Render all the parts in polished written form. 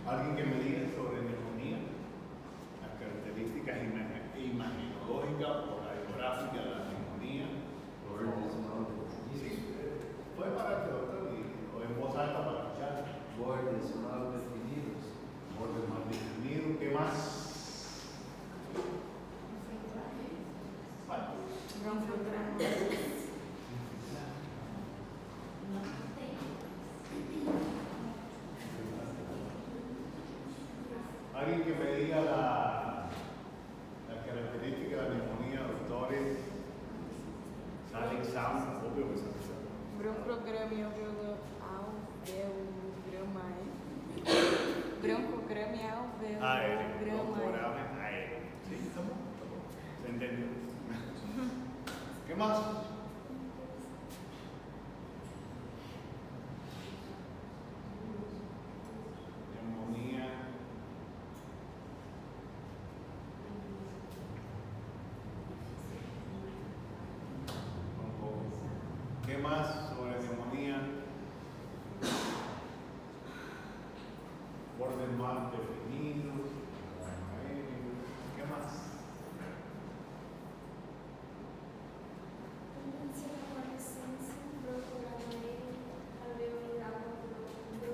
Alguien que me diga sobre neumonía, las características imagenológicas o radiográficas de la neumonía. Sí, puede pararte, doctor, o en voz alta para escuchar. Bordes mal definidos. Bordes mal definidos. ¿Qué más? Alguien que me diga la característica de la neumonía, doctores. Sale examen, obvio que sale examen. Broncograma e Broncograma e Broncograma aéreo. Sí, estamos. ¿Se entendió? ¿Qué más? Neumonía. ¿Qué más sobre neumonía? Bordes mal definidos. ¿Qué más?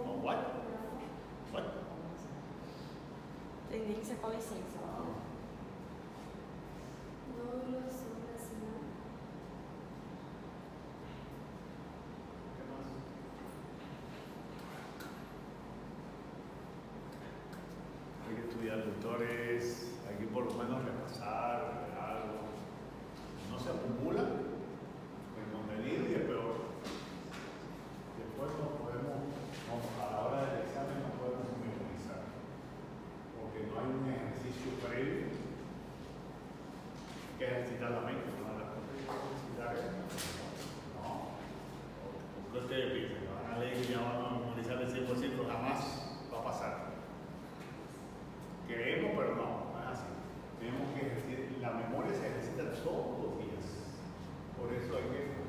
Oh, what? What? Tendência com licença. ¿Qué más? Hay que estudiar, doctores, hay que por lo menos repasar algo. No se acumula, pues no medir y es peor. Después a la hora del examen no podemos memorizar, porque no hay un ejercicio previo que ejercitar la mente, no las cosas que ejercitar no. ¿Por qué ustedes piensan? ¿Que van a leer y ya van a memorizar el 100%? Jamás va a pasar. Queremos, pero no es así. Tenemos que ejercitar, la memoria se ejercita todos los días. Por eso hay que ejercitar.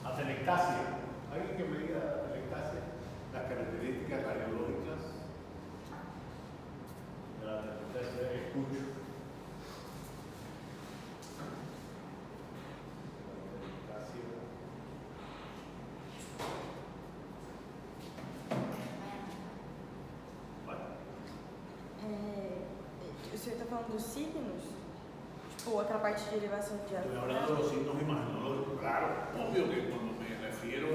Atelectasia. ¿Alguien que me diga atelectasia? Las características radiológicas de la atelectasia. Escucho. O senhor está falando dos signos? Tipo, aquela parte de elevação de Estoy hablando de los signos imagenológicos. Claro, obvio que cuando me refiero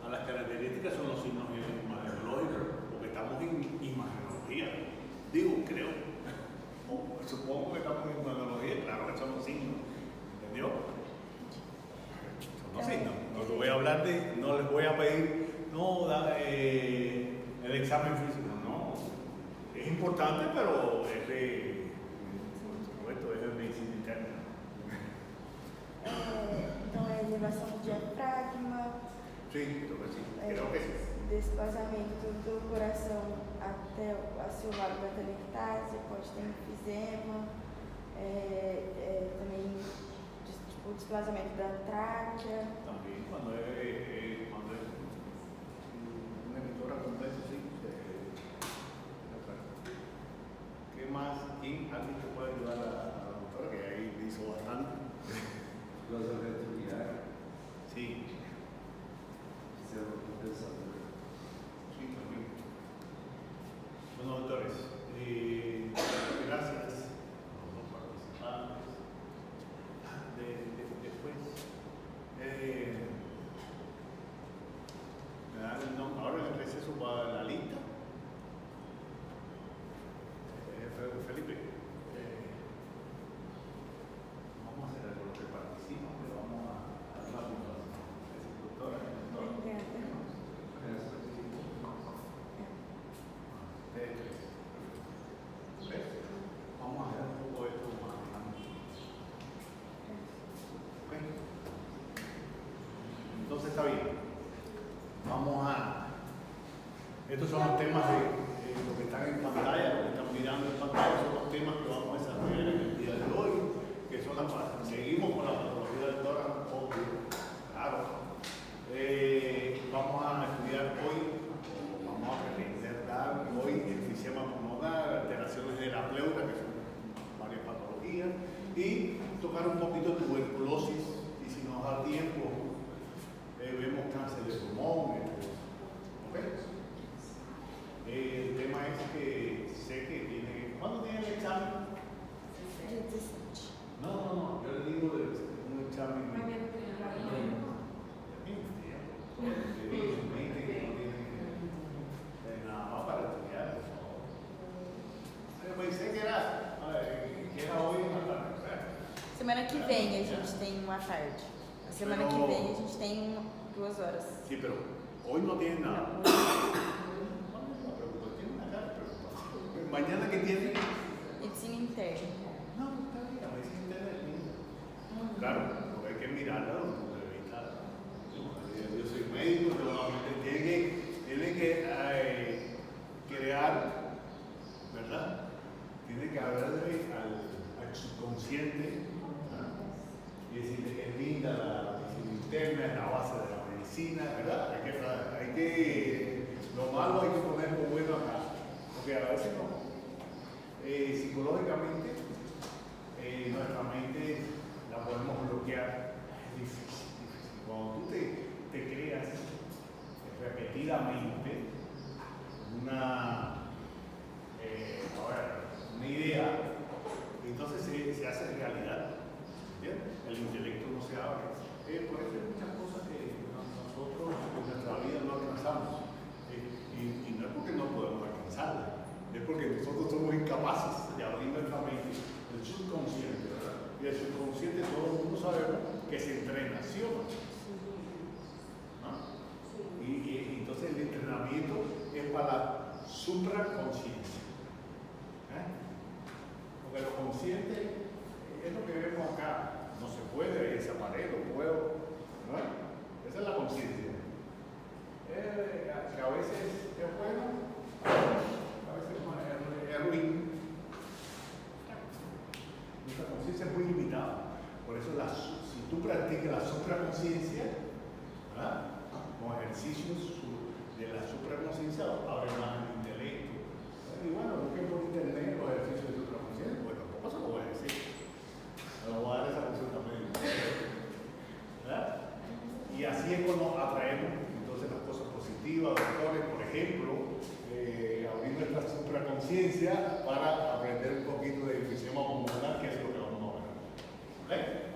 a las características son los signos imagenológicos, porque estamos en imagenología. Digo, creo. Supongo que estamos en imagenología, claro que son los signos. ¿Entendió? Son los signos. No les voy a hablar de, no les voy a pedir, el examen físico, no. Es importante, pero es de, por supuesto, es de medicina interna. Então, é elevação do diafragma. Sí, creo que sí. Desplazamento do coração até o aciolado da atelectasia, pode ter enfisema, também tipo, desplazamento da tráquea. También cuando es una emisora con eso, sí. ¿Qué más? ¿Alguien que puede ayudar a la doctora que ahí hizo bastante? Los retiliar. Sí. Ser un pensador. Sí, también. Bueno, doctores, gracias a los dos participantes. Después, me dan el nombre. Ahora en el receso va la lista. Felipe, vamos a hacer algo que participan, pero vamos a dar la puntuación. Doctora, vamos a hacer un poco esto más. Entonces está bien. Estos son los temas de lo que están en pantalla, lo que están mirando en pantalla, son los temas que vamos a desarrollar en el día de hoy, que que son seguimos con la patología del tórax, obvio, claro. Vamos a estudiar hoy, vamos a dar hoy enfisema pulmonar, alteraciones de la pleura, que son varias patologías, y tocar un poquito de tuberculosis, y si nos da tiempo, vemos cáncer de pulmón, ¿ok? El tema es que sé que tiene, ¿cuándo tiene el examen? No, yo le digo de un examen. Nada más para estudiar, por favor. Pensé que era hoy en la tarde. Semana que vem a gente tem uma tarde. A semana que vem a gente tem 2 horas. Sí, pero hoy no tiene nada. No me preocupa, tiene una cara de preocupación. ¿Mañana qué tiene? Medicina interna. No, está bien, la medicina interna es linda. Claro, porque hay que mirarla desde un punto de vista. Yo soy médico, tiene que crear, ¿verdad? Tiene que hablarle al subconsciente, ¿verdad? Y decirle que es linda la medicina interna, es la base de la medicina, ¿verdad? Lo malo hay que ponerlo bueno acá, porque a veces no. Psicológicamente, nuestra mente la podemos bloquear. Es difícil. Cuando tú te creas repetidamente una idea, entonces se hace realidad. ¿Entiendes? El intelecto no se abre. Por eso hay muchas cosas que nosotros en nuestra vida no alcanzamos. Y no es porque no podemos alcanzarlas. Es porque nosotros somos incapaces de abrir nuestra mente, el subconsciente, ¿verdad? Y el subconsciente todo el mundo sabemos que se entrena, ¿sí o no? ¿No? Y entonces el entrenamiento es para la supraconsciencia. Porque lo consciente es lo que vemos acá. No se puede, desaparece, lo puedo, ¿no? Esa es la conciencia. Que a veces es bueno, a veces es ruin. Nuestra conciencia es muy limitada. Por eso, si tú practicas la supraconsciencia, ¿verdad? Con ejercicios de la supraconsciencia, abre más el intelecto. Y bueno, busquen por internet los ejercicios de supraconsciencia, pues tampoco se lo voy a decir. Me lo voy a dar esa consulta médica. ¿Verdad? Y así es como atraemos entonces las cosas positivas, doctores, por ejemplo, abrir nuestra supraconsciencia para aprender un poquito de enfisema pulmonar, que es lo que vamos a ver. ¿Ok?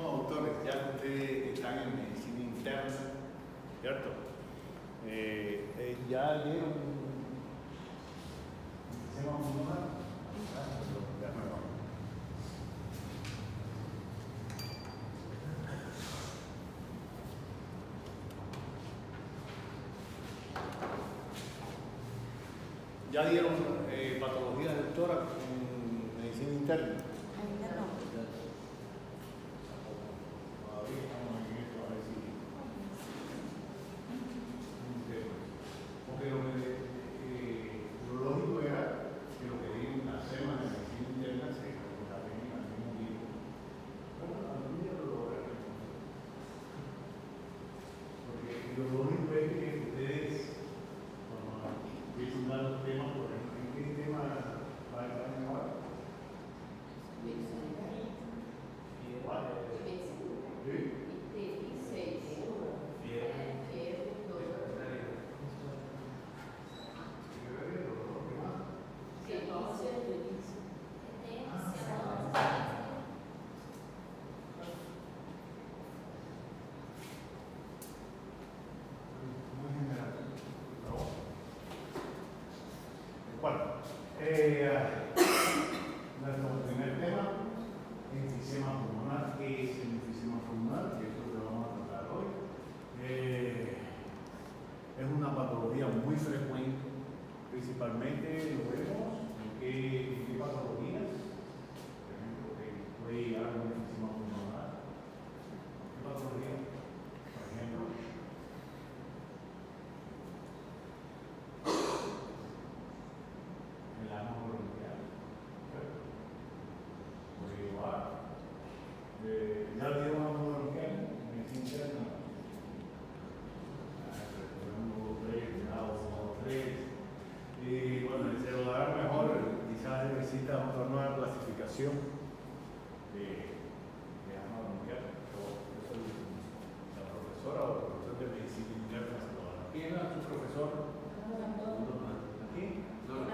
Doctores, ya ustedes están en medicina interna, ¿cierto? Ya dieron enfisema pulmonar. Ya dieron patologías del tórax en medicina interna. Ainda não. Todavía. Nuestro primer tema, enfisema pulmonar. ¿Qué es el enfisema pulmonar? Que es lo que vamos a tratar hoy. Es una patología muy frecuente, principalmente lo vemos en qué patologías, por ejemplo, que puede llegar a un enfisema pulmonar. ¿Qué patología? Por ejemplo, el ano bronquial. Puede llevar. ¿Ya vieron a ano bronquial? En el interno. Y bueno, el celular mejor, quizás necesita otra nueva clasificación de ano bronquial. Eso es la profesora o el profesor de medicina interna se lo da. ¿Quién es tu profesor? ¿Aquí? ¿Dónde?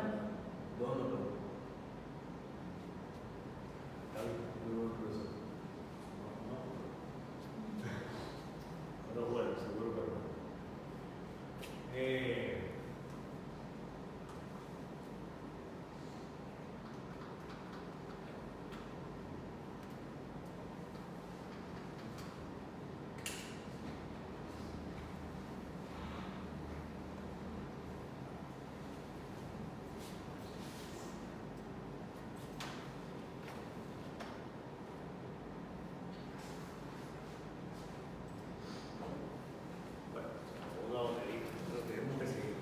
Está bien, muy buen profesor. No. Pero bueno, seguro que no.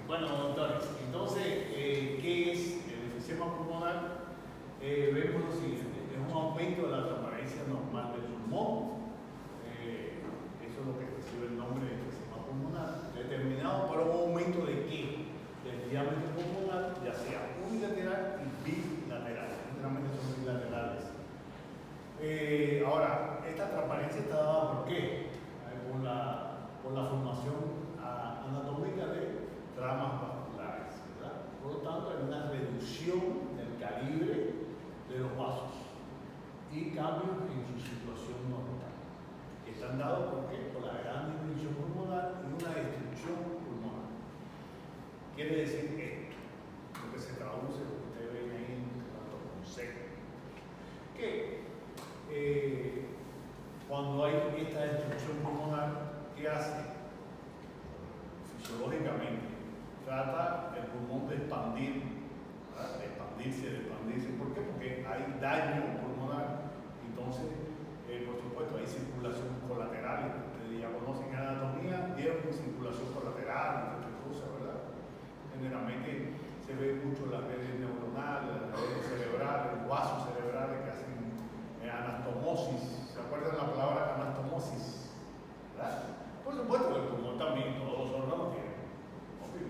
Bueno, doctores, entonces, ¿qué es el enfisema pulmonar? Vemos lo siguiente, es un aumento de la transparencia normal del pulmón. Eso es lo que recibe el nombre de enfisema pulmonar, determinado por un aumento de qué? Del diámetro pulmonar, ya sea unilateral y bilateral. Generalmente son bilaterales. Ahora, esta transparencia está dada ¿por qué? Por la formación anatómica de tramas vasculares, ¿verdad? Por lo tanto, hay una reducción del calibre de los vasos y cambios en su situación normal, que están dados por la gran disminución pulmonar y una destrucción pulmonar. Quiere decir esto, lo que se traduce, lo que ustedes ven ahí en tanto concepto, que cuando hay esta destrucción pulmonar, ¿qué hace? Fisiológicamente, trata el pulmón de expandir, ¿verdad? De expandirse. ¿Por qué? Porque hay daño pulmonar. Entonces, por supuesto, hay circulación colateral. Ustedes ya conocen anatomía, dieron circulación colateral, entre otras cosas, ¿verdad? Generalmente se ve mucho las redes neuronales, las redes cerebrales, los vasos cerebrales que hacen anastomosis. ¿Se acuerdan la palabra anastomosis? ¿Verdad? Por supuesto, el pulmón también, todos los órganos tienen. Obvio.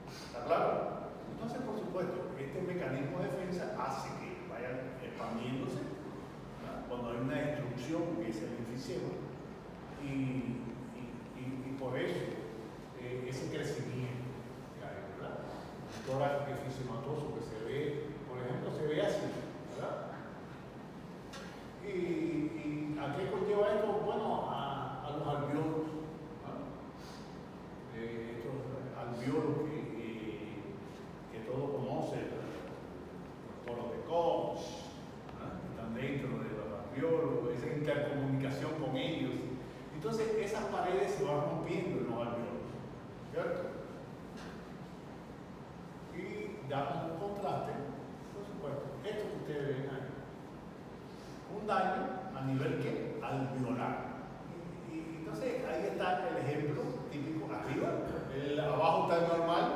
¿Está claro? Entonces, por supuesto, este mecanismo de defensa hace que vayan expandiéndose, ¿verdad? Cuando hay una destrucción, que es el enfisema, y por eso ese crecimiento que hay, ¿verdad? Un tórax enfisematoso que se ve, por ejemplo, se ve así, ¿verdad? ¿Y a qué conlleva esto? Bueno, a los alveolos, ¿no? Estos alveolos que todos conocen, los poros de Koch, ¿no? Que están dentro de los alveolos, esa intercomunicación con ellos. Entonces, esas paredes se van rompiendo en los alveolos, ¿cierto? Y damos un contraste, por supuesto, esto que ustedes ven ahí. Un daño a nivel ¿qué? Alveolar. Y entonces ahí está el ejemplo típico arriba. El abajo está normal.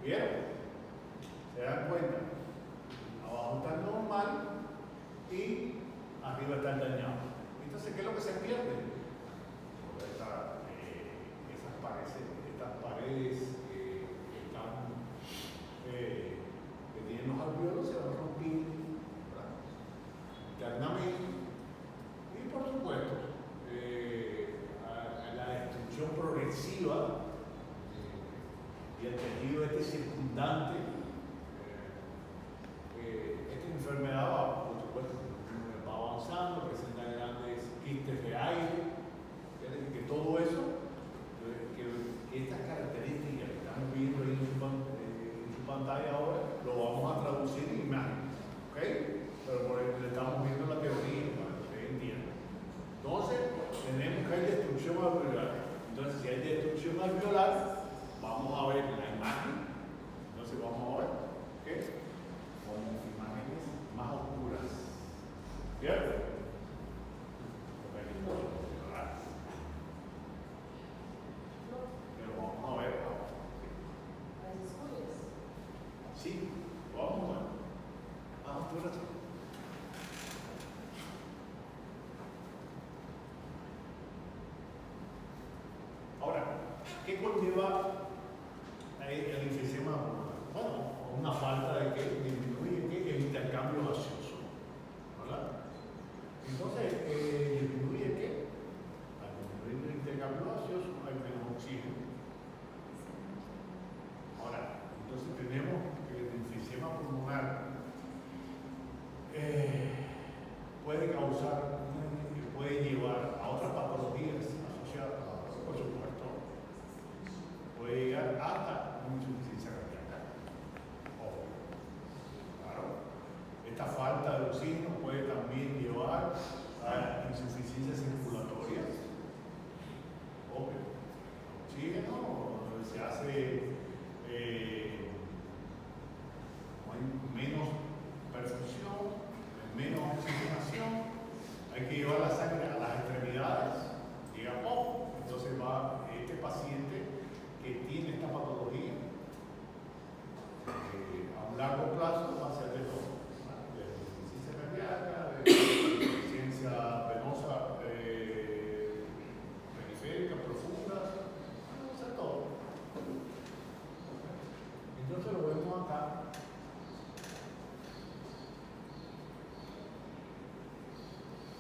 ¿Vieron? ¿Se dan cuenta? Abajo está normal y arriba está el dañado. Entonces, ¿qué es lo que se pierde? Estas paredes que tienen los alveolos se van rompiendo internamente y por supuesto la destrucción progresiva y el tejido circundante. Esta enfermedad va, por supuesto, va avanzando, presenta grandes quistes de aire, que todo eso, que estas características lleva el enfisema pulmonar? Bueno, una falta de que disminuye el intercambio gaseoso, ¿verdad? Entonces, ¿disminuye qué? Al disminuir el intercambio gaseoso hay menos oxígeno. Ahora, entonces tenemos que el enfisema pulmonar puede causar, puede llevar a otras patologías asociadas, por supuesto, puede llegar hasta una insuficiencia cardíaca. Ojo, claro. Esta falta de oxígeno puede también llevar a insuficiencias circulatorias. Obvio. Oxígeno se hace menos perfusión, menos oxigenación, hay que llevar la sangre a las extremidades, digamos, entonces va este paciente que tiene esta patología a un largo plazo va a ser de todo, de insuficiencia cardíaca, de insuficiencia venosa periférica, profunda, va a ser todo. Entonces lo vemos acá.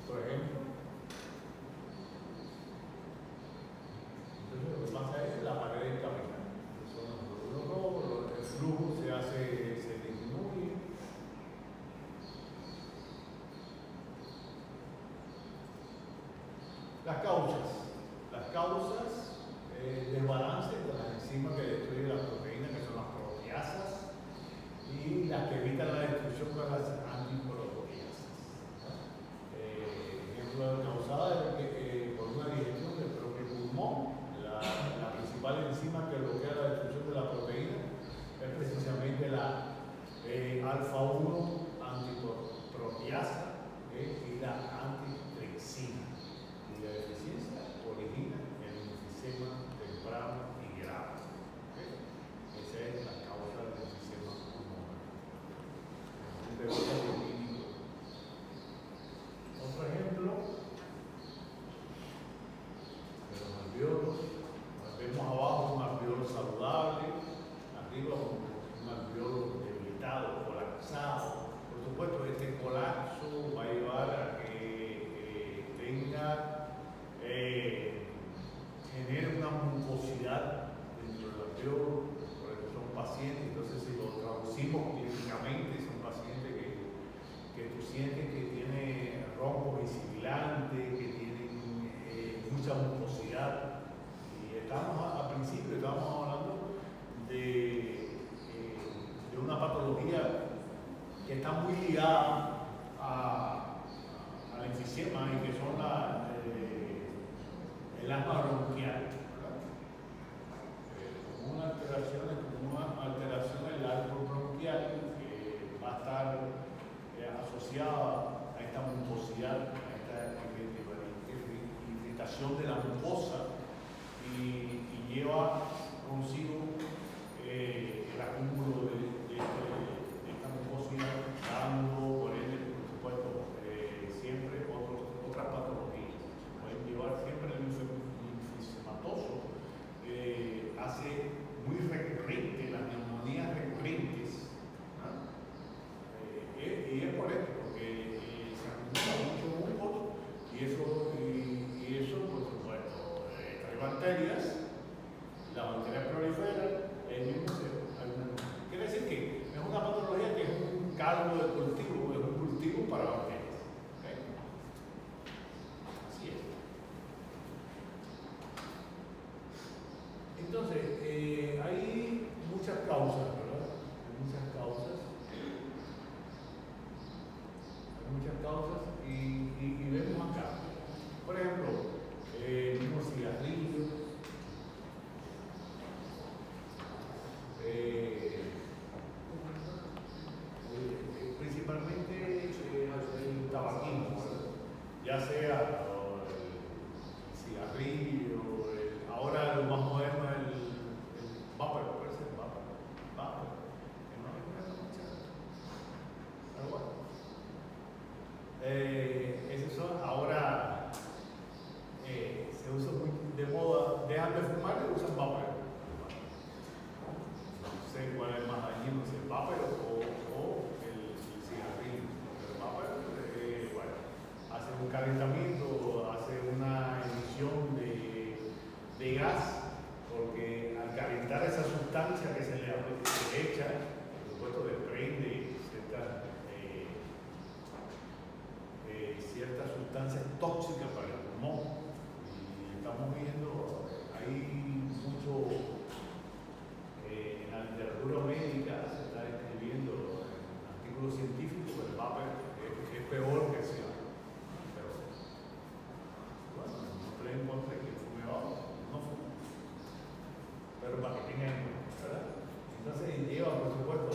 Por ejemplo, entonces lo que pasa es la pared del capilar. El flujo se disminuye. Las causas desbalance de las enzimas que destruyen las proteínas, que son las proteasas, y las que evitan la destrucción con las antiproteasas. Causada por una digestión del propio pulmón. La principal enzima que bloquea la destrucción de la proteína es precisamente la alfa-1 antiproteasa y la antitripsina. Y la deficiencia origina el enfisema temprano y grave. Esa es la causa del enfisema pulmonar. Otro ejemplo de los alvéolos. Vemos abajo un alvéolo saludable, arriba un alvéolo debilitado, colapsado. Por supuesto, este colapso va a llevar a que genere una mucosidad dentro del alvéolo, por eso son pacientes. Entonces, si lo traducimos clínicamente, son pacientes que tú sientes que tiene roncos visibilantes, que tienen mucha mucosidad. Y al principio estábamos hablando de una patología que está muy ligada al enfisema y que son el asma bronquial. Como una alteración del arco bronquial que va a estar asociada a esta mucosidad, a esta irritación de la mucosa y lleva consigo el acúmulo de esta mucosidad, dando por ende, por supuesto, siempre otras patologías. Pueden llevar siempre el linfematoso, hace muy recurrente las neumonías recurrentes. Y es por esto, porque se acumula mucho muco y eso, por supuesto, trae bacterias, las bacterias proliferan, el mismo quiere decir que es una patología que es un caldo de cultivo, es un cultivo para bacterias. ¿Okay? Así es. Entonces, hay muchas causas, ¿verdad? Hay muchas causas. Y vemos acá, por ejemplo, el mismo cigarrillo, principalmente el tabaquismo, ya sea el cigarrillo, ahora lo más moderno es el vapor, puede ser vapor, que no recuerdo mucho, pero bueno. Esos son ahora artículo científico, pero es peor que sea. Pero, bueno, no estoy en contra de que fume abajo, no fume. Pero para que tengan en cuenta, ¿verdad? Entonces lleva, por supuesto,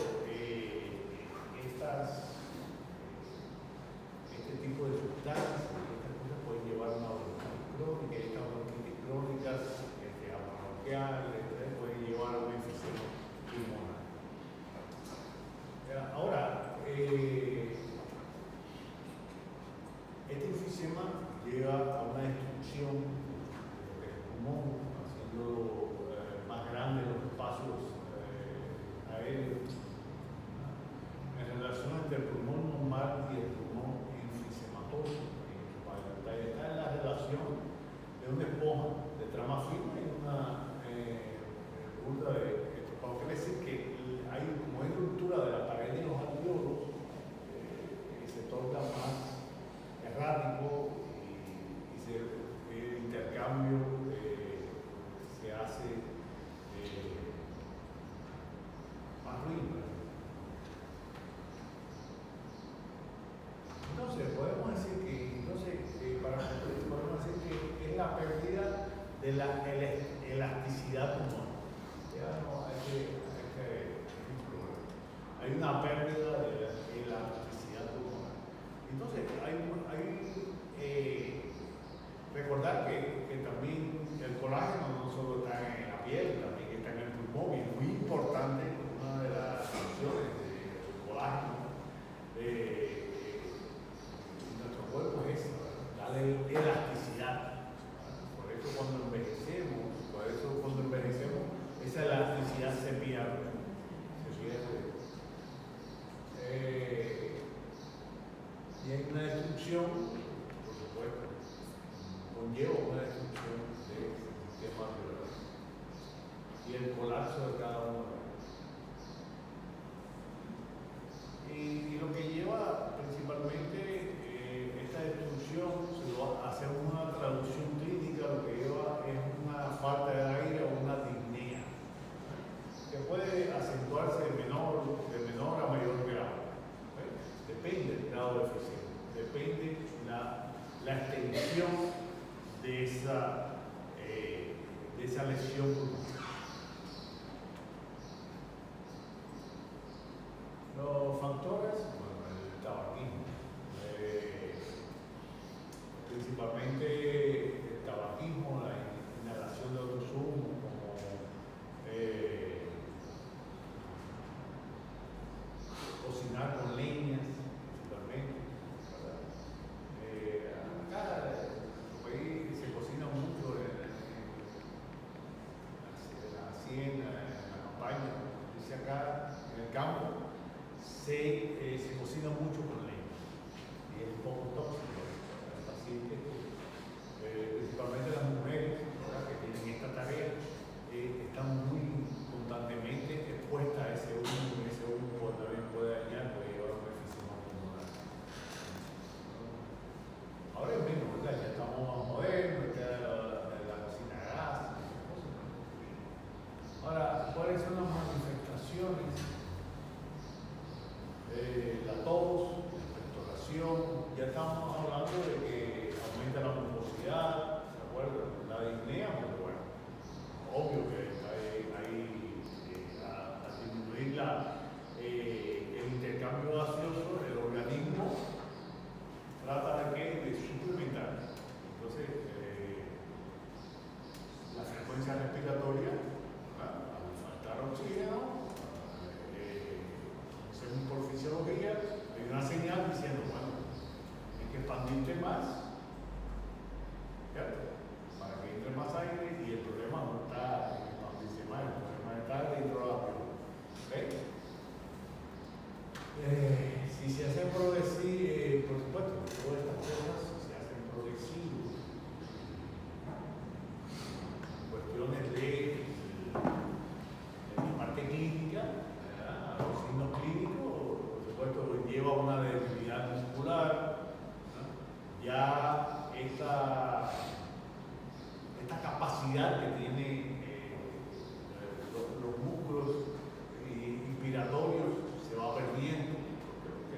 este tipo de sustancias, estas cosas pueden llevar a una bronquitis crónica, y estas bronquitis crónicas, agua bronquial, pueden llevar a una infección pulmonar. Ahora, este enfisema lleva a una destrucción del pulmón, haciendo más grandes los espacios aéreos. En relación entre el pulmón normal y el pulmón enfisematoso, está en la relación de una esponja de trama fina y una burda de estropajo. Quiere decir que como hay ruptura de la pared de los alveolos, se torna más errático y el intercambio se hace más ruido. Entonces, podemos decir que, para concluir, podemos decir que es la pérdida de la elasticidad pulmonar. Ya no hay una pérdida de la elasticidad pulmonar. Entonces, recordar que también el colágeno no solo está en la piel, también está en el pulmón, y es muy importante, una de las funciones del colágeno nuestro cuerpo es darle elasticidad. Por eso cuando envejecemos, esa elasticidad se pierde. Y hay una destrucción, por supuesto, conlleva una destrucción del sistema alveolar y el colapso de cada uno de ellos. Y lo que lleva principalmente esta destrucción, se lo hace una traducción clínica, lo que lleva es una falta de aire o una disnea, que puede acentuarse de menor a mayor grado. Depende del grado de eficiencia, depende la extensión de esa lesión pulmonar. Los factores, el tabaquismo, principalmente el tabaquismo, la inhalación de otros humos, como cocinar con leñas, principalmente, ¿verdad? Acá en nuestro país se cocina mucho en la hacienda, en la campaña, dice acá, en el campo. Se cocina mucho con leña y es un poco tóxico para el paciente, principalmente las mujeres, ¿verdad?, que tienen esta tarea, están muy constantemente expuestas a ese humo, y ese humo también puede dañar, puede llevar a un enfisema pulmonar. Ahora es menos, ¿verdad? Ya estamos más modernos, ya la cocina a gas, esas cosas. Ahora, ¿cuáles son las manifestaciones? La tos, la expectoración, ya estamos hablando de que aumenta la mucosidad, ¿se acuerdan? La disnea, pero bueno, obvio que al disminuir el intercambio gaseoso, el organismo trata de suplementar. Entonces, la frecuencia respiratoria, ¿verdad?, al faltar oxígeno, según por fisiología, hay una señal diciendo, bueno, hay que expandirte más, ¿cierto?, para que entre más aire, y el problema no está en expandirse más, el problema está dentro de la piel. ¿Okay? Si se hacen progresivos, por supuesto, todas estas cosas se hacen progresivos, cuestiones de la parte clínica, a los signos clínicos, por supuesto, lleva una debilidad muscular, ¿no? Ya esta capacidad que tiene los músculos inspiratorios se va perdiendo, porque lo que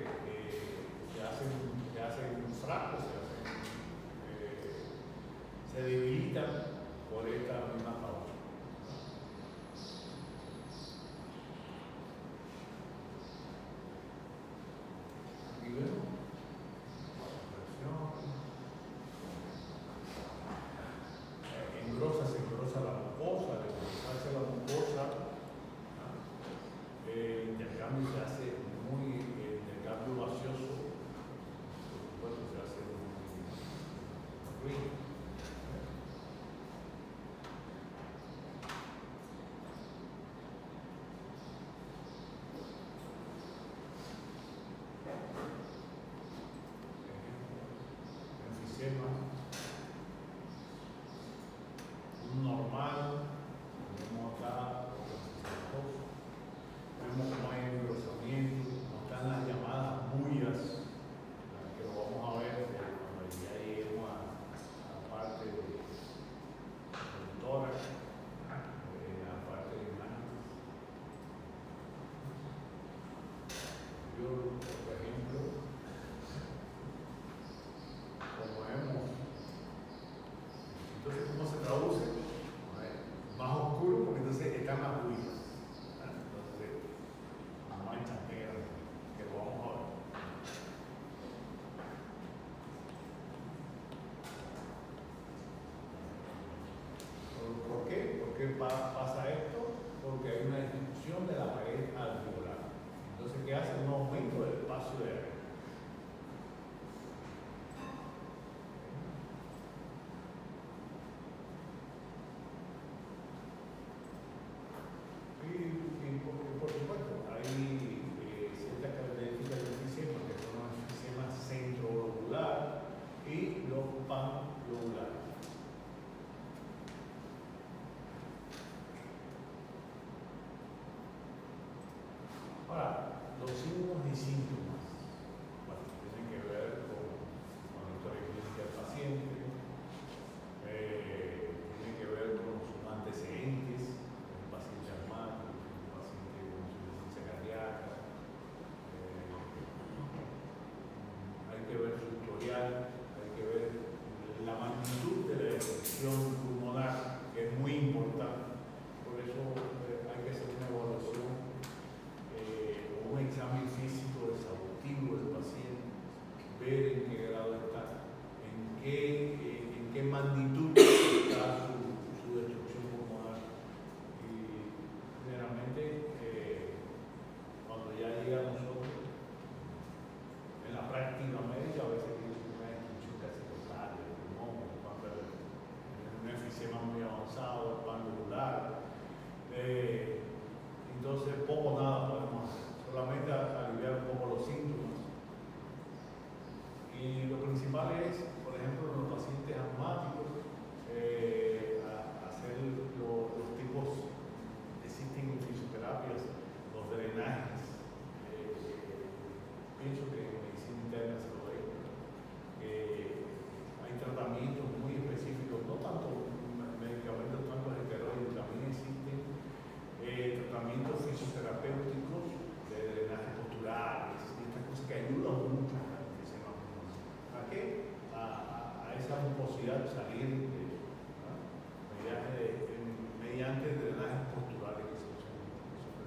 pienso que en medicina interna se lo ve. Hay tratamientos muy específicos, no tanto medicamentos, tanto esteroides, también existen tratamientos fisioterapéuticos de drenaje posturales y estas cosas que ayudan mucho ¿a qué? A esa mucosidad salir mediante drenajes posturales que son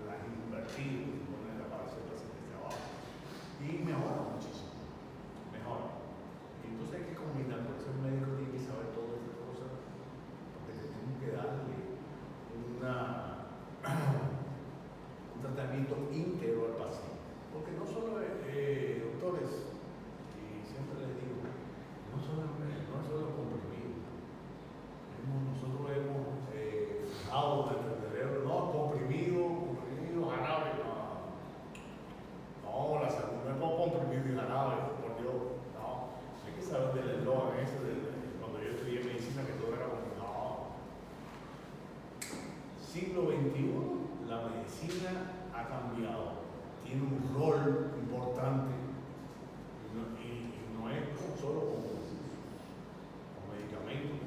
drenajes invertidos que ponen para hacer pacientes de abajo y mejora muchísimo, mejora. Y entonces hay que combinar, por eso el médico tiene que saber todas estas cosas porque tenemos que darle un tratamiento íntegro al paciente, porque no solo doctores, y siempre les digo, no solo comprimidos. Nosotros hemos fijado dentro del cerebro, no, comprimido, jarabe, no, la salud no es con comprimido y jarabe, por Dios, no. Hay que saber del eslogan ese, cuando yo estudié medicina, que todo era como, no. Siglo XXI, la medicina ha cambiado, tiene un rol importante y no es solo con medicamentos,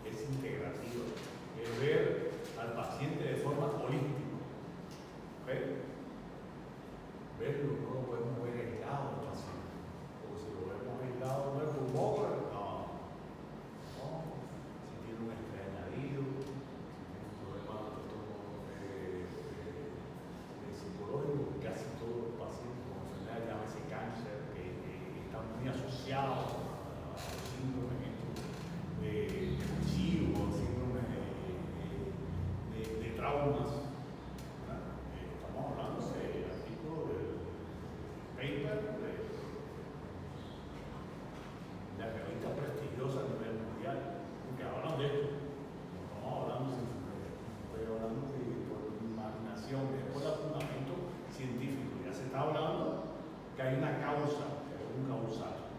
es integrativo, es ver al paciente de forma holística. Verlo, no lo podemos ver aislado al paciente, porque si lo vemos aislado no es pulmón, no. Si tiene un estrés añadido, si tiene un problema psicológico, casi todos los pacientes con enfermedades, llámese cáncer, que están muy asociados a síndromes depresivos, síndromes de traumas. Estamos hablando de artículos del paper de la revista prestigiosa a nivel mundial, que hablan de esto. No estamos hablando estoy hablando por imaginación, es por el fundamento científico. Ya se está hablando que hay una causa, que es un causal,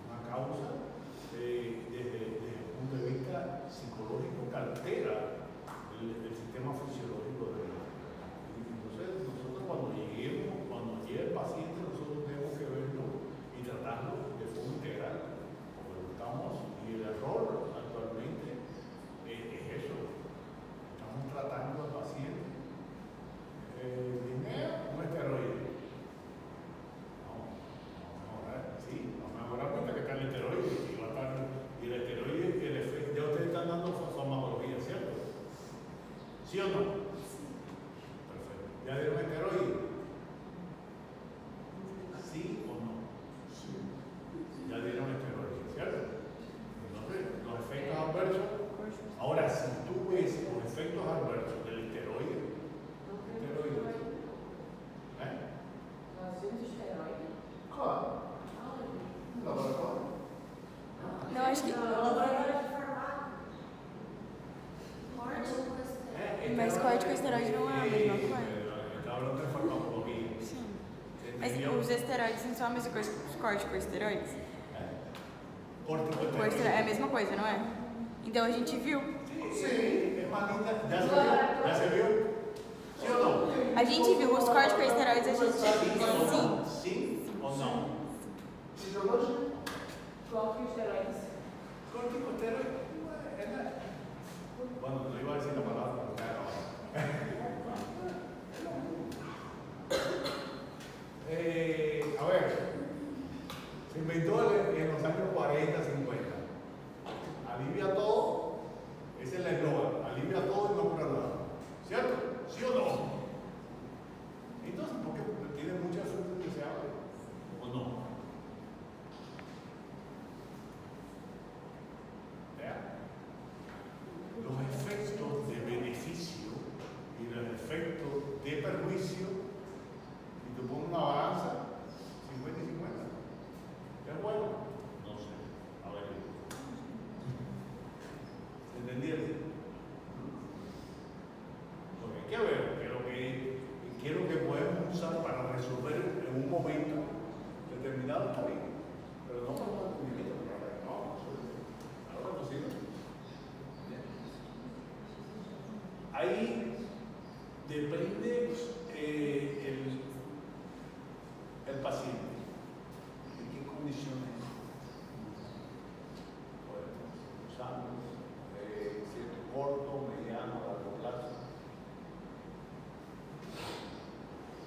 una causa desde el punto de vista psicológico que altera el sistema fisiológico de la. Entonces nosotros cuando llegue el paciente, nosotros tenemos que verlo y tratarlo de forma integral, y el error actualmente es eso, estamos tratando al paciente primero un esteroide. No mejorar cuenta que está el esteroide y el esteroide, el efecto, ya ustedes están dando farmacología, ¿cierto? ¿Sí o no? Perfecto. ¿Ya dieron esteroide? ¿Sí o no? Sí. Ya dieron esteroide, ¿cierto? Entonces, los efectos adversos. Ahora, si tú ves los efectos adversos del esteroide, claro. Laboratório? Não, acho que. Mas corticosteroide não é a mesma coisa. Está hablando de farmacologia. Sim. Mas os esteroides não são a mesma coisa que os corticosteroides? Corticosteroide. É a mesma coisa, não é? Então a gente viu. Sim, é uma linda. Já se viu? Sim ou não? A gente viu os corticosteroides, a gente viu. Sim. Sim ou não? Fisiologia? Corticosteroides. Corticosteroide. Bueno, no iba a decir la palabra, pero a ver, se inventó en los años 40, 50. Alivia todo, ese es el eslogan, alivia todo y no cura nada. ¿Cierto? ¿Sí o no? Entonces, ¿por qué? Porque tiene muchas efectos deseables. ¿O no? ¿Vea? Los efectos de beneficio y los efectos de perjuicio, y te pongo una balanza 50 y 50. ¿Es bueno? No sé. A ver. ¿Entendieron? Porque hay que ver que lo que podemos usar para resolver en un momento determinado está bien, pero no para un movimiento, no, ahora no sirve. Ahí depende el del paciente. ¿En qué condiciones? Podemos usarlos cierto corto, mediano, largo plazo.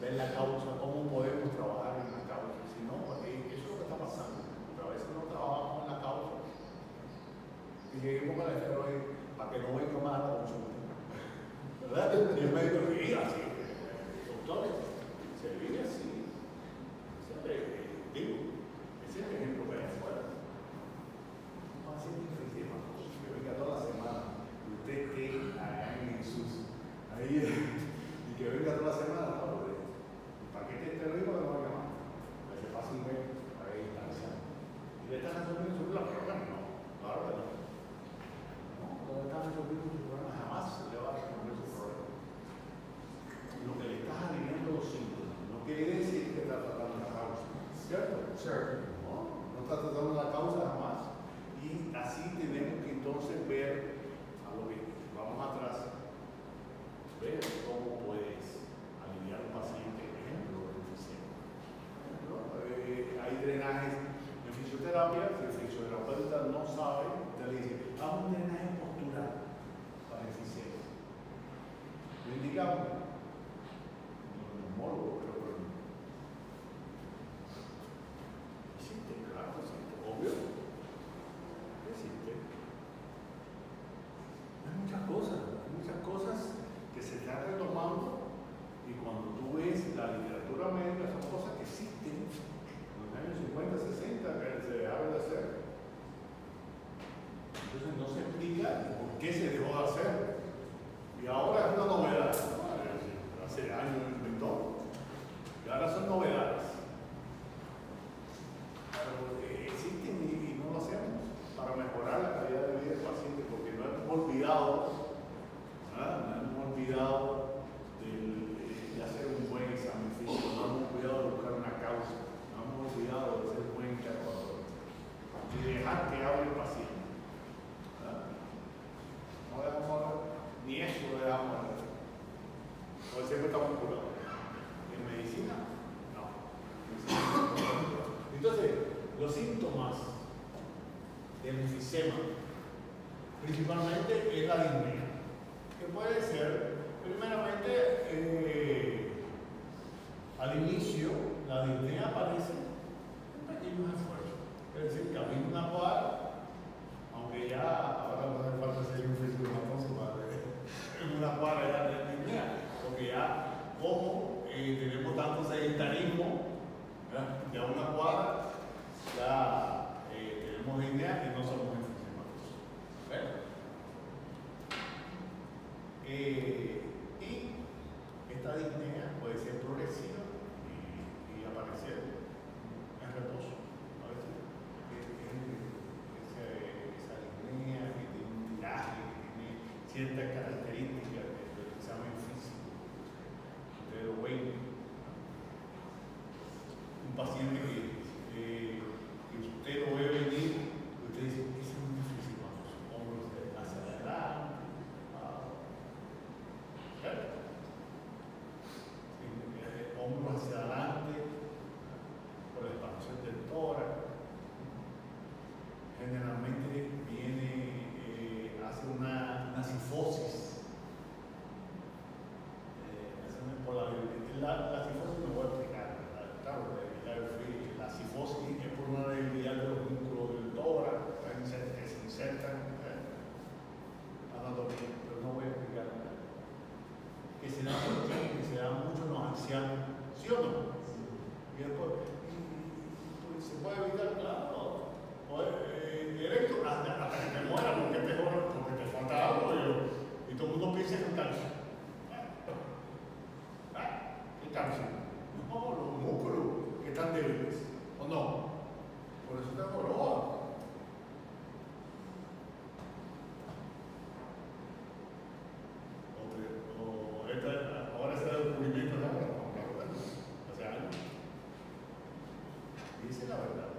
Ver la causa, cómo podemos trabajar en la causa. Si no, eso es lo que está pasando. Porque a veces no trabajamos en la causa y lleguemos con el esteroide para que no venga más a la consulta. ¿Verdad? Y el médico vive así. Doctores, se vive así. Ese es el ejemplo que hay afuera. Un paciente enfermo que venga toda la semana y usted esté allá en Jesús. Ahí, y que venga toda la semana, ¿no? ¿Para qué te esteroide no lo va a llamar? Ese fácil ve a ver instancia. ¿Y le están resolviendo su problema? No, claro que no. No le están resolviendo su problema, jamás se le va a resolver su problema. Lo que le estás aliviando los síntomas no quiere decir que está tratando la causa, ¿cierto? No está tratando la causa jamás. Y así tenemos que entonces ver a lo que vamos atrás, ver cómo puedes aliviar al paciente, por ejemplo, el enfisema. Hay drenajes en fisioterapia, si el fisioterapeuta no sabe, usted le dice, haz un drenaje postural para el enfisema. Lo indicamos. Neumólogo, creo que existe, claro, existe, obvio. Existe. Hay muchas cosas que se están retomando y cuando tú ves la literatura médica son cosas que existen en los años 50, 60 que se dejaron de hacer. Entonces no se explica por qué se dejó de hacer y ahora es una novedad, ¿no? Hace años lo inventó y ahora son novedades, pero existen y no lo hacemos para mejorar la calidad de vida del paciente porque no hemos olvidado de hacer un buen examen físico, no hemos olvidado de buscar una causa, no hemos olvidado de ser buen interrogador y dejar que hable el paciente. No dejamos hablar, ni eso lo dejamos hablar. Porque siempre estamos curados. ¿En medicina? No. Entonces, los síntomas del enfisema principalmente es la disnea, que puede ser, primeramente, al inicio, la disnea aparece en pequeños esfuerzos. Es decir, camina una cuadra, aunque ya ahora no hace falta ser un físico matoso para ver en una cuadra ya de disnea. Porque ya, como tenemos tanto sedentarismo, ya una cuadra, ya tenemos disnea y no somos enfisematosos. Y esta disnea puede ser progresiva y aparecer en reposo. A veces esa disnea que tiene un tiraje, que tiene ciertas características del examen físico. Pero bueno, un paciente que usted lo ve venir, usted dice, ese es un enfisemato, hombros hacia adelante, hombros hacia adelante, por la expansión del tórax. Generalmente viene, hace una sifosis. Por la sifosis no voy a explicar, claro, la sifosis es por una debilidad de los músculos del tórax que se insertan anatomía, pero no voy a explicar nada. Que se da mucho en los ancianos, ¿sí o no? Y después, pues, se puede evitar, claro, directo hasta que te mueras porque te falta algo y todo el mundo piensa en cáncer. ¿Qué cáncer? No, los músculos que están débiles, ¿o no? Por eso te joroba. Ahora ese descubrimiento de ahora, hace años. Dice la verdad.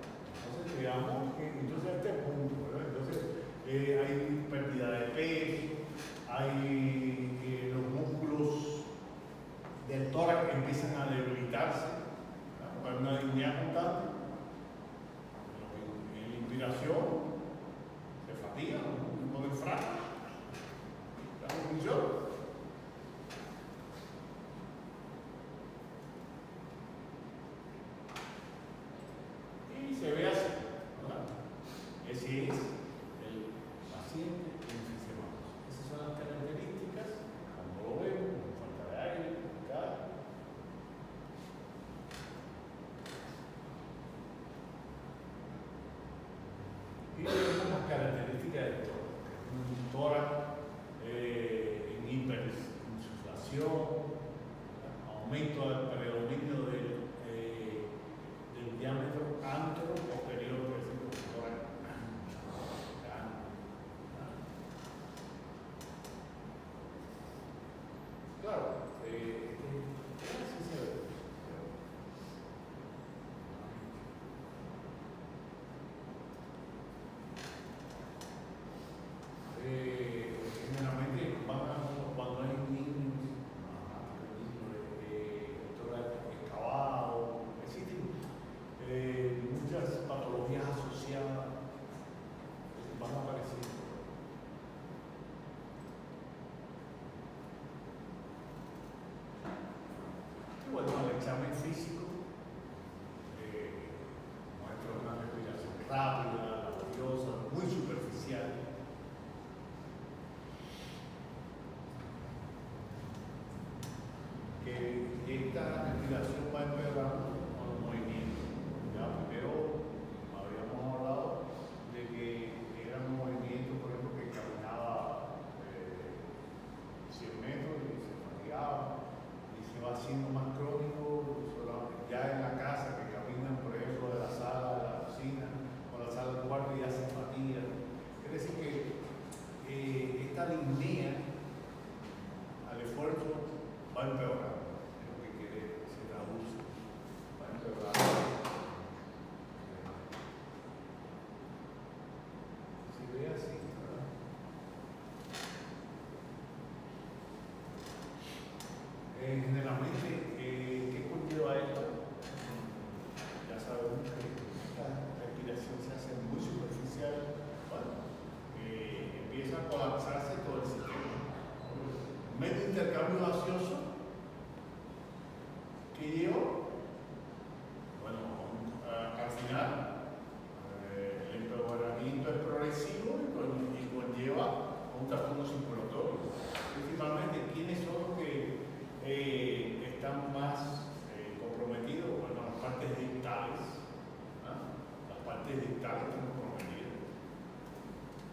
Entonces llegamos a este punto, ¿verdad? Entonces hay pérdida de peso, hay los músculos del tórax que empiezan a debilitarse, ¿verdad? Hay una características del toro. Un tórax en hiperinsuflación, aumento del predominio del diámetro antero-posterior, por ejemplo, un tórax ancho, grande. Claro, así se ve. Generalmente cuando hay niños, excavados, existen muchas patologías asociadas que van apareciendo. Y bueno, el examen físico muestra una respiración rápida, laboriosa, muy superficial. Que esta respiración va empeorando con los movimientos. Ya primero habíamos hablado de que eran movimientos, por ejemplo, que caminaba 100 metros y se fatigaba, y se va haciendo más crónico ya en la casa, que caminan, por ejemplo, de la sala a la cocina o la sala del cuarto y ya se fatigan. Quiere decir que esta línea al esfuerzo va empeorando. Se traduce, va a empeorar. Si ve así, ¿verdad? Generalmente, ¿qué conlleva esto? Ya sabemos que esta respiración se hace muy superficial. Bueno, empieza a colapsarse todo el sistema. Medio intercambio gaseoso que lleva, bueno, al final el empeoramiento es progresivo y conlleva un trastorno circulatorio. Principalmente, ¿quiénes son los que están más comprometidos? Bueno, las partes distales. Las partes distales están comprometidas.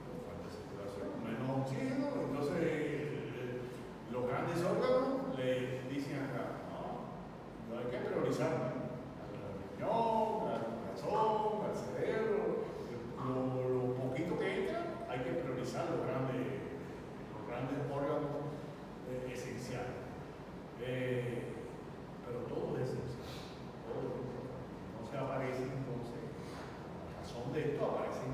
Con falta de circulación, menos oxígeno, entonces los grandes órganos le dicen acá, no hay que priorizar al riñón, al corazón, al cerebro, lo poquito que entra, hay que priorizar los grandes órganos esenciales. Pero todo es esencial, todo es importante. Entonces aparecen, a razón de esto, aparecen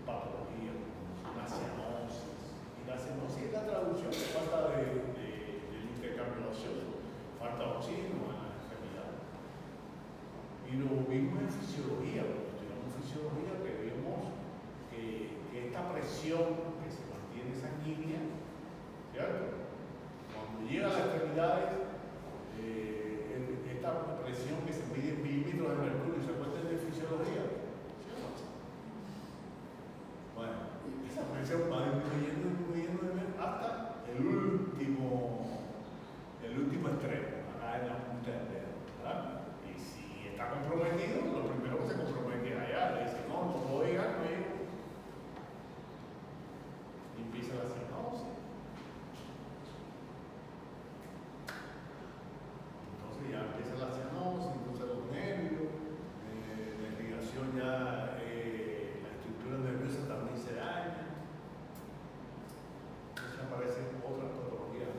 patologías, una cianosis. Y la cianosis es la traducción de falta del intercambio gaseoso, falta de oxígeno en las extremidades. Y lo vimos en fisiología, cuando estudiamos fisiología, que vimos que esta presión que se mantiene sanguínea, ¿cierto? Cuando llega a las extremidades, esta presión que se mide en milímetros de mercurio, ¿se acuerdan de fisiología? ¿Sí o no? Bueno, esa presión va disminuyendo hasta el último extremo, acá en la punta del dedo, ¿verdad? Y si está comprometido, lo primero que se compromete es allá, le dice, no puedo llegar, no llego. Y empieza la cianosis. Entonces ya empieza la cianosis, entonces los nervios, la irrigación ya, la estructura nerviosa también se daña. Entonces aparecen otras patologías.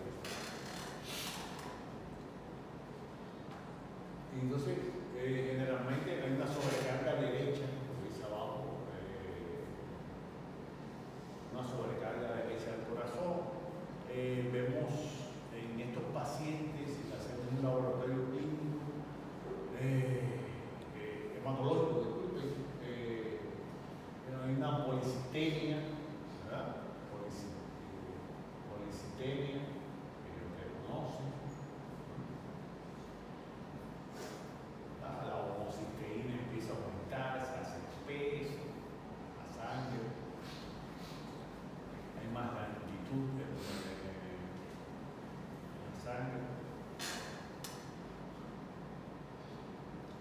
Y entonces, generalmente hay una sobrecarga derecha, como dice abajo, una sobrecarga derecha del corazón. Vemos en estos pacientes, si hacemos un laboratorio clínico, hematológico, disculpen, hay una policitemia, ¿verdad? Policitemia, que ustedes conocen. La homocisteína empieza a aumentar, se hace espeso, la sangre, hay más lentitud en la sangre.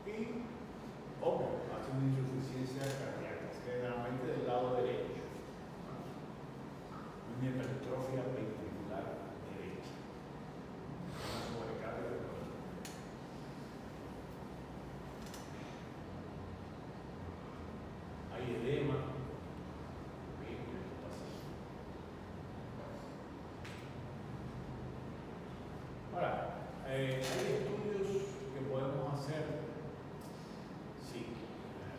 Y, hace una insuficiencia cardíaca, generalmente del lado derecho. hay edema. Bien, esto pasa. Ahora, ¿hay estudios que podemos hacer? Sí.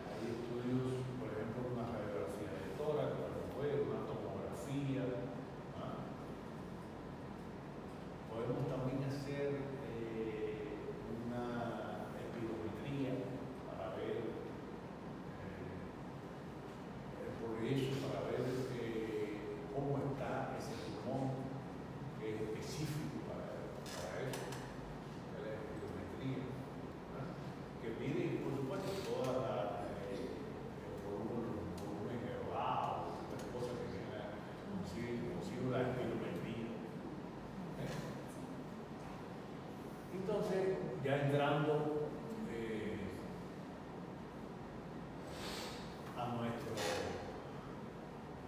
Hay estudios, por ejemplo, una radiografía de tórax, una tomografía. ¿Ah? Podemos también hacer una espirometría para ver el progreso, para ver cómo está ese pulmón, que es específico para eso, que es la espirometría, ¿no? Que mide, por supuesto, toda el volumen elevado, estas cosas que generan consigo la espirometría. Entonces, ya entrando a nuestra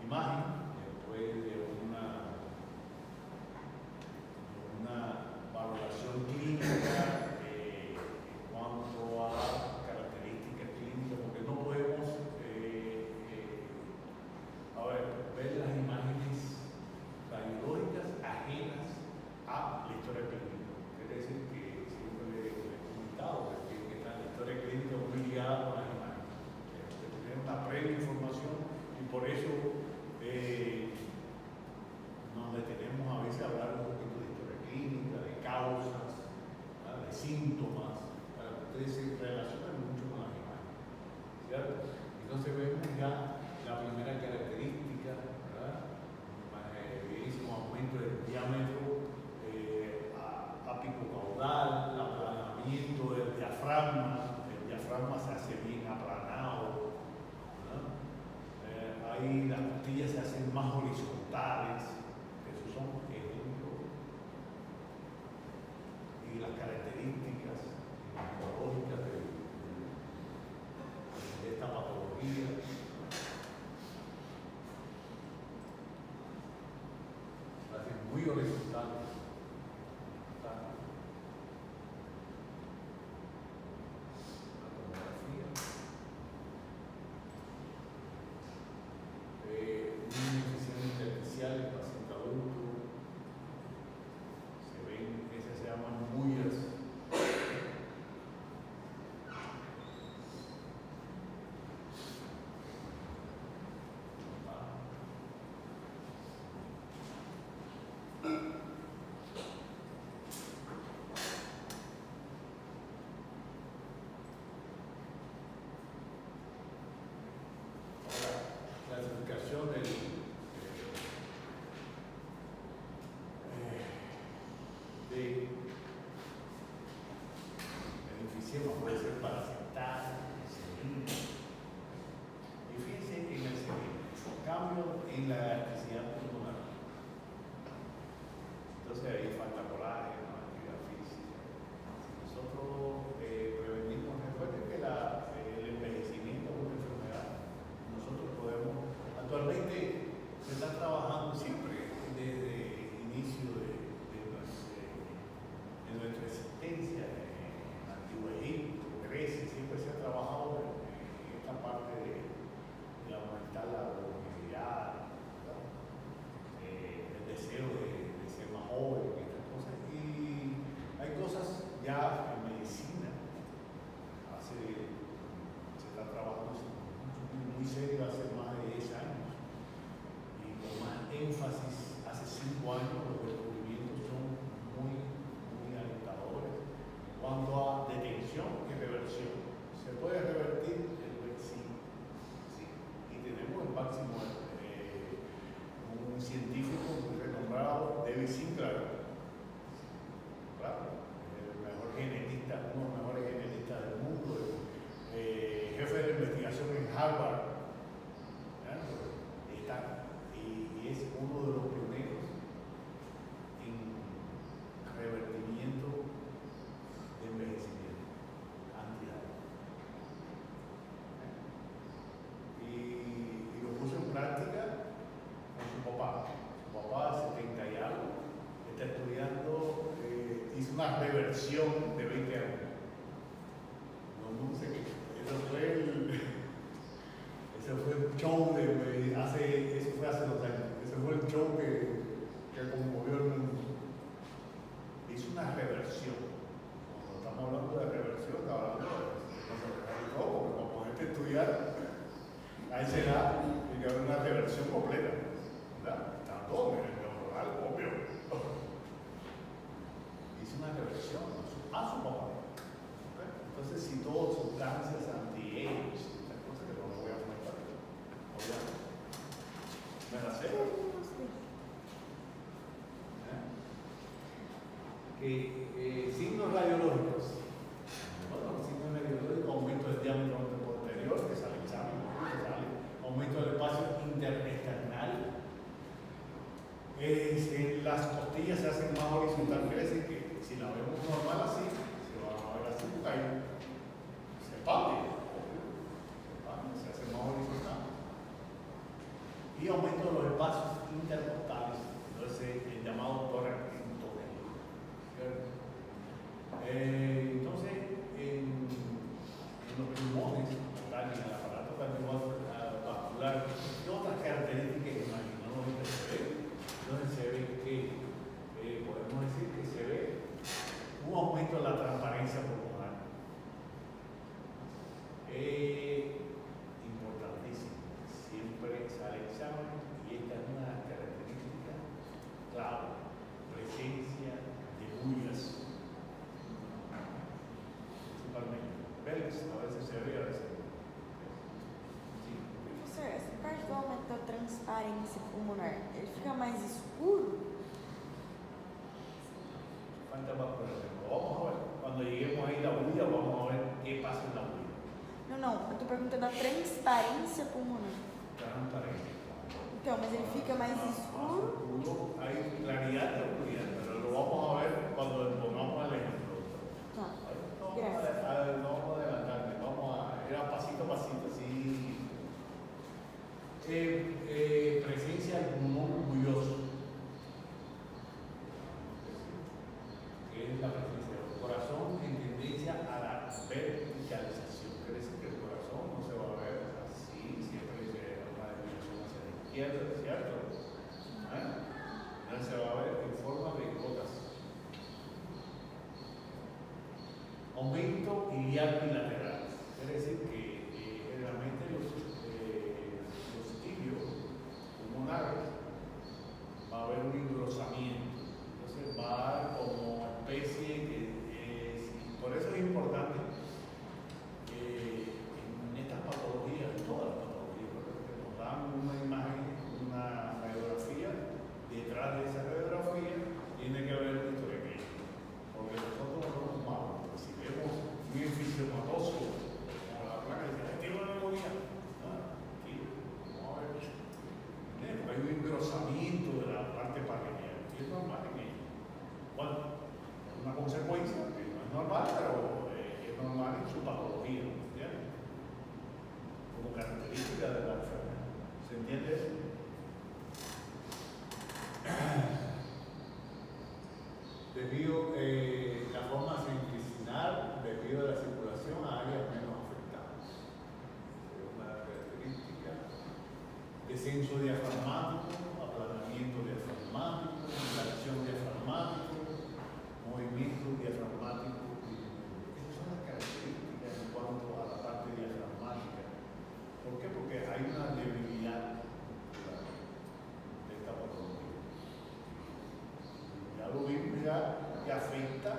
imagen, después de una valoración clínica en cuanto a características clínicas, porque no podemos ver las imágenes radiológicas ajenas a la historia clínica. Quiere decir que siempre le he comentado que la historia clínica es muy ligada con las imágenes. Tener una previa información y por eso nos detenemos a veces a hablar un poquito de historia clínica, de causas, ¿verdad? De síntomas, para que ustedes se relacionen mucho con las imágenes, ¿cierto? Entonces vemos ya la primera característica, ¿verdad? Bellísimo aumento del diámetro apicocaudal, aplanamiento del diafragma, el diafragma se hace bien aplanado, ¿no? Ahí las costillas se hacen más horizontales, esos son ejemplos, y las características neurológicas de esta patología. Se hacen muy horizontales. El paciente adulto, se ven, esas se llaman bullas. Clasificación del enfisema puede ser paracental, serino. Y fíjense en el serino, cambio en la elasticidad pulmonar. Entonces ahí falta colágeno, actividad física. Si nosotros prevenimos, recuerden que el envejecimiento es una enfermedad. Nosotros podemos, actualmente se está trabajando siempre desde el inicio de nuestra existencia en Antiguo Egipto, Grecia, siempre se ha trabajado en esta parte de aumentar la longevidad, el deseo de ser más joven, estas cosas. Y hay cosas ya en medicina, se está trabajando muy serio hace más de 10 años, y con más énfasis hace 5 años los descubrimientos son muy alentadores en cuanto a detención y reversión. ¿Se puede revertir? Sí. Y tenemos el máximo, un científico muy renombrado, David Sinclair, claro, el mejor genetista, uno de los mejores genetistas del mundo, jefe de investigación en Harvard, y es uno de los pioneros en revertimiento de envejecimiento antiedad. Y lo puso en práctica con su papá. Su papá, 70 y algo, está estudiando, hizo una reversión de 20 años. No sé qué. Eso fue estudiar, ahí será que haber una reversión completa, ¿verdad? Está todo en el neuronal, obvio. Hice una reversión a su papá. ¿Okay? Entonces, si todas sustancias anti-age, estas cosas que no voy a comentar, obviamente. ¿Me la sé? Signos radiológicos. Bueno, los signos radiológicos, aumento del diámetro posterior, que sale el examen, aumento del espacio interesternal. Las costillas se hacen más horizontal, quiere decir que si la vemos normal así, se va a ver así, porque ahí se expande, se hace más horizontal. Y aumento de los espacios intercostales, entonces el llamado tórax endotélico. Entonces, en los pulmones, en el aparato cardiovascular, ¿qué otras características imaginológicas se ven? Entonces se ve que, podemos decir que se ve un aumento de la transparencia pulmonar. Importantísimo, siempre sale examen y esta es una característica clave, presencia de bullas. A veces se ve, a veces no. Sim. Professor, essa parte do aumento da transparência pulmonar, ele fica mais escuro? Falta más por ejemplo. Vamos a ver, cuando lleguemos ahí a la bulla, vamos a ver qué pasa en la bulla. Não, não, eu tô perguntando a transparência pulmonar. Transparente. Então, mas ele fica mais escuro? Hay claridad de oscuridad, pero lo vamos a ver cuando pongamos el ejemplo. Tá, No gracias. vamos a adelantarle, vamos a ir a pasito, así. Presencia del pulmón bulloso. Que es la presencia del corazón en tendencia a la verticalización. Quiere decir que el corazón no se va a ver así, siempre se da una desviación hacia la izquierda, ¿cierto? Entonces se va a ver en forma de gotas. Aumento iliaco y lateral. Quiere decir que generalmente los ilios pulmonares va a haber un engrosamiento. Entonces va a dar como especie que por eso es importante en estas patologías, en todas las patologías, porque nos dan una imagen, una radiografía, detrás de esa radiografía tiene que haber una historia clínica, porque nosotros no somos humanos. Si vemos un enfisematoso, como la placa dice, tiene una neumonía, aquí, vamos a ver, hay un engrosamiento de la parte pareñal, y es normal en ella. Bueno, es una consecuencia que no es normal, pero es normal en su patología, ¿entiendes? Como característica de la enfermedad. ¿Se entiende eso? Debido la forma centricinal, debido a la circulación a áreas menos afectadas. Es una característica. Descenso diafragmático, aplanamiento diafragmático, dilatación diafragmático, movimiento diafragmático. Esas son las características en cuanto a la parte diafragmática. ¿Por qué? Porque hay una debilidad de esta patología. Ya lo vimos ya que afecta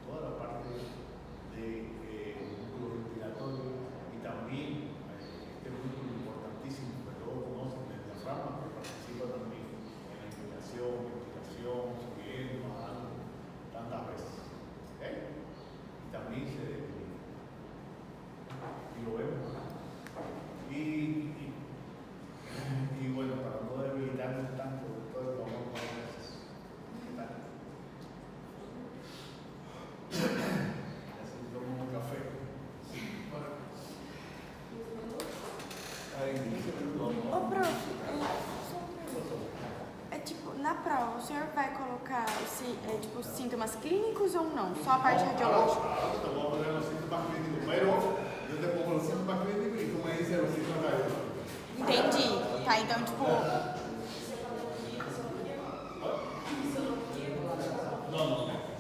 toda la parte de músculo respiratorio y también este músculo importantísimo que todos conocen, el diafragma, que participa también en la inspiración, ventilación, subiendo, bajando, tantas veces. ¿Okay? Y también se debilita. Y lo vemos. Y bueno, para no debilitarnos tanto, entonces vamos a poner eso. ¿Qué tal? Así tomo un café. Aí, 15 minutos. Ô, prof, é tipo, na prova, o senhor vai colocar tipo, sintomas clínicos ou não? Só a parte radiológica? Claro, te voy a poner los síntomas clínicos, pero yo te pongo los síntomas clínicos y tú me dices los síntomas radiológicos. Entendi. Tá, então, tipo,